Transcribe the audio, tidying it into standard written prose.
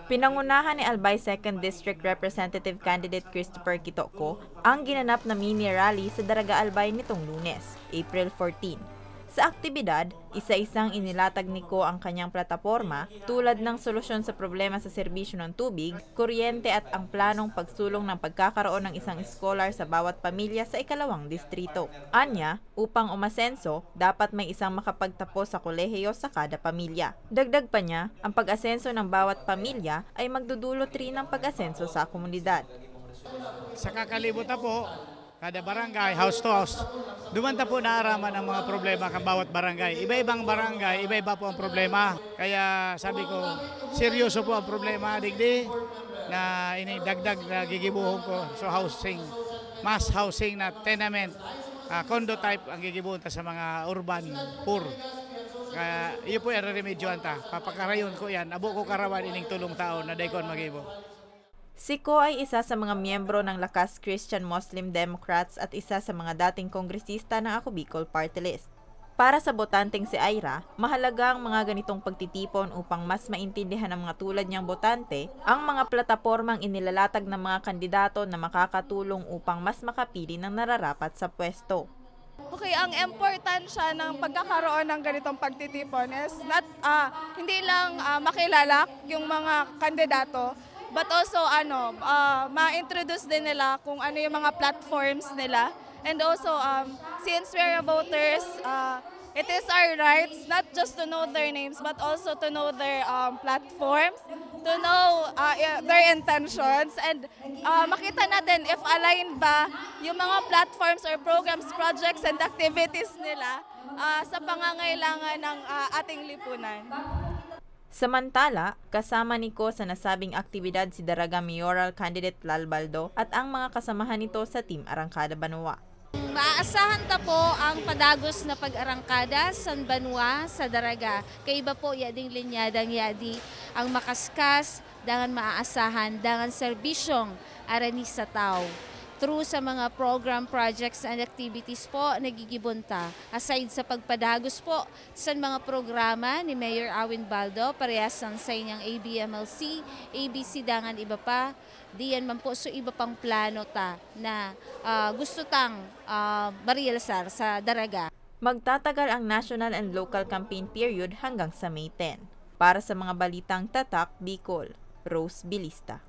Pinangunahan ni Albay 2nd District Representative Candidate Christopher Kitoko ang ginanap na mini rally sa Daraga Albay nitong Lunes, April 14. Sa aktibidad, isa-isang inilatag ni Ko ang kanyang plataporma tulad ng solusyon sa problema sa serbisyo ng tubig, kuryente at ang planong pagsulong ng pagkakaroon ng isang scholar sa bawat pamilya sa ikalawang distrito. Anya, upang umasenso, dapat may isang makapagtapos sa kolehiyo sa kada pamilya. Dagdag pa niya, ang pag-asenso ng bawat pamilya ay magdudulot rin ng pag-asenso sa komunidad. Sa kakalibutan po, kada barangay, house to house, dumanta po naaraman ang mga problema ng bawat barangay. Iba-ibang barangay, iba-iba po ang problema. Kaya sabi ko, seryoso po ang problema, digdi, na inidagdag na gigibuhon ko. So housing, mass housing na tenement, condo type ang gigibuhon sa mga urban poor. Kaya iyo po yung remedyoan ta. Papakarayon ko yan, abo ko karawan ining tulong taon na daykon magibo. Si Ko ay isa sa mga miyembro ng Lakas Christian Muslim Democrats at isa sa mga dating kongresista ng Ako Bicol Party List. Para sa botanteng si Ira, mahalaga ang mga ganitong pagtitipon upang mas maintindihan ng mga tulad niyang botante ang mga platapormang inilalatag ng mga kandidato na makakatulong upang mas makapili ng nararapat sa pwesto. Okay, ang importansya ng pagkakaroon ng ganitong pagtitipon is hindi lang makilala yung mga kandidato, but also ma-introduce din nila kung ano yung mga platforms nila. And also, since we're voters, it is our rights not just to know their names, but also to know their platforms, to know their intentions, and makita natin if aligned ba yung mga platforms or programs, projects, and activities nila sa pangangailangan ng ating lipunan. Samantala, kasama ni Ko sa nasabing aktibidad si Daraga Mayoral Candidate Lal Baldo at ang mga kasamahan nito sa Team Arangkada Banwa. Maaasahan ta po ang padagos na pag-arangkada sa Banwa sa Daraga. Kaiba po yading linyadang yadi ang makaskas, dangan maaasahan, dangan serbisyong arani sa tao. Through sa mga program, projects, and activities po, nagigibunta. Aside sa pagpadagos po sa mga programa ni Mayor Awin Baldo, parehas ang sa inyang ABMLC, ABC, dangan iba pa, diyan man po so iba pang plano ta na gusto tang marilasar sa Daraga. Magtatagal ang national and local campaign period hanggang sa May 10. Para sa mga balitang tatak, Bicol, Rose Bilista.